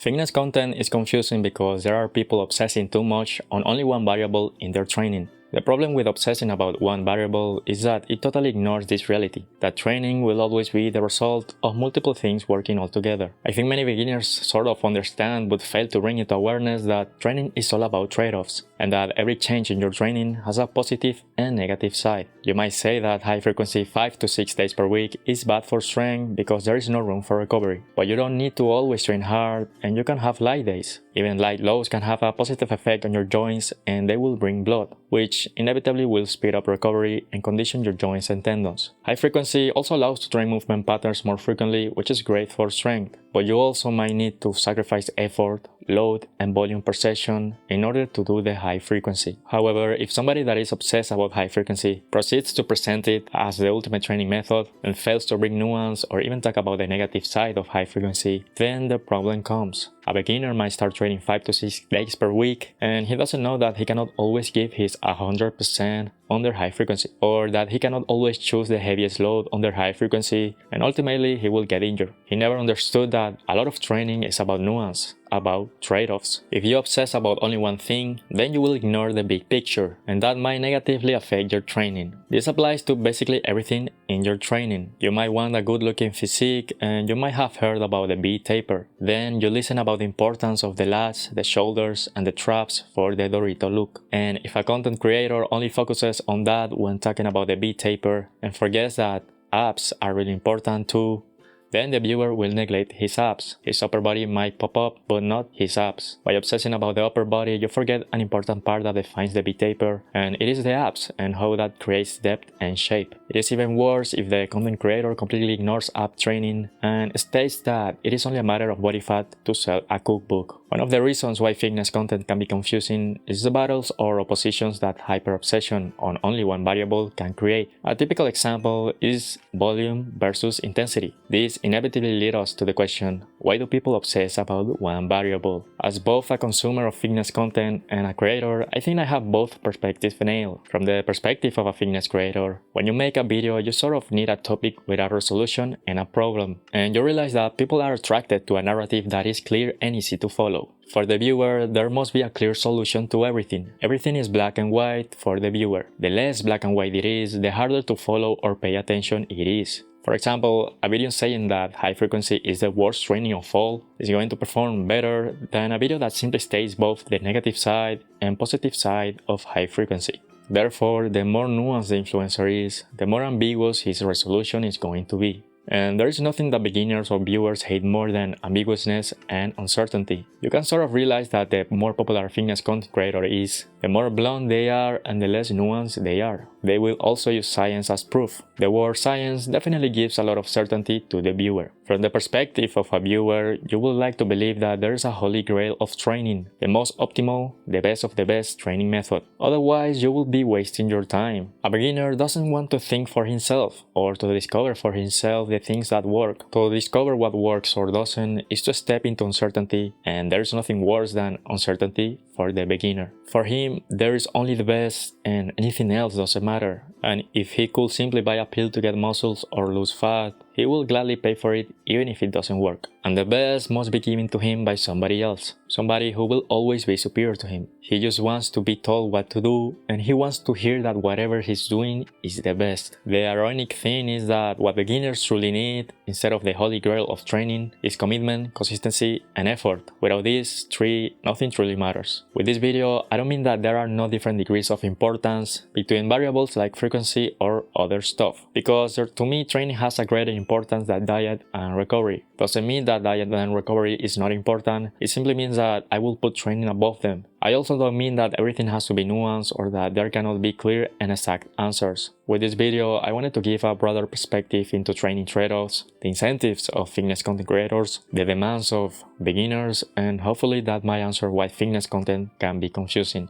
Fitness content is confusing because there are people obsessing too much on only one variable in their training. The problem with obsessing about one variable is that it totally ignores this reality, that training will always be the result of multiple things working all together. I think many beginners sort of understand but fail to bring into awareness that training is all about trade-offs, and that every change in your training has a positive and negative side. You might say that high frequency 5 to 6 days per week is bad for strength because there is no room for recovery, but you don't need to always train hard and you can have light days. Even light loads can have a positive effect on your joints and they will bring blood, which inevitably will speed up recovery and condition your joints and tendons. High frequency also allows to train movement patterns more frequently, which is great for strength, but you also might need to sacrifice effort, load, and volume per session in order to do the high frequency. However, if somebody that is obsessed about high frequency proceeds to present it as the ultimate training method and fails to bring nuance or even talk about the negative side of high frequency, then the problem comes. A beginner might start training 5 to 6 days per week and he doesn't know that he cannot always give his 100% under high frequency, or that he cannot always choose the heaviest load under high frequency, and ultimately he will get injured. He never understood that a lot of training is about nuance, about trade-offs. If you obsess about only one thing, then you will ignore the big picture, and that might negatively affect your training. This applies to basically everything in your training. You might want a good-looking physique, and you might have heard about the V taper. Then you listen about the importance of the lats, the shoulders, and the traps for the Dorito look. And if a content creator only focuses on that when talking about the V taper and forgets that abs are really important too, then the viewer will neglect his abs. His upper body might pop up, but not his abs. By obsessing about the upper body, you forget an important part that defines the V-taper, and it is the abs and how that creates depth and shape. It is even worse if the content creator completely ignores ab training and states that it is only a matter of body fat to sell a cookbook. One of the reasons why fitness content can be confusing is the battles or oppositions that hyper-obsession on only one variable can create. A typical example is volume versus intensity. This inevitably leads us to the question, why do people obsess about one variable? As both a consumer of fitness content and a creator, I think I have both perspectives nailed. From the perspective of a fitness creator, when you make a video, you sort of need a topic with a resolution and a problem. And you realize that people are attracted to a narrative that is clear and easy to follow. For the viewer, there must be a clear solution to everything. Everything is black and white for the viewer. The less black and white it is, the harder to follow or pay attention it is. For example, a video saying that high frequency is the worst training of all is going to perform better than a video that simply states both the negative side and positive side of high frequency. Therefore, the more nuanced the influencer is, the more ambiguous his resolution is going to be. And there is nothing that beginners or viewers hate more than ambiguousness and uncertainty. You can sort of realize that the more popular a fitness content creator is, the more blunt they are and the less nuanced they are. They will also use science as proof. The word science definitely gives a lot of certainty to the viewer. From the perspective of a viewer, you would like to believe that there is a holy grail of training, the most optimal, the best of the best training method. Otherwise, you will be wasting your time. A beginner doesn't want to think for himself or to discover for himself the things that work. To discover what works or doesn't is to step into uncertainty, and there's nothing worse than uncertainty for the beginner. For him, there is only the best and anything else doesn't matter. And if he could simply buy a pill to get muscles or lose fat, he will gladly pay for it even if it doesn't work. And the best must be given to him by somebody else, somebody who will always be superior to him. He just wants to be told what to do, and he wants to hear that whatever he's doing is the best. The ironic thing is that what beginners truly need, instead of the holy grail of training, is commitment, consistency, and effort. Without these three, nothing truly matters. With this video, I don't mean that there are no different degrees of importance between variables like frequency or other stuff, because to me training has a greater importance than diet and recovery. Doesn't mean that diet and recovery is not important, it simply means that I will put training above them. I also don't mean that everything has to be nuanced or that there cannot be clear and exact answers. With this video, I wanted to give a broader perspective into training trade-offs, the incentives of fitness content creators, the demands of beginners, and hopefully that might answer why fitness content can be confusing.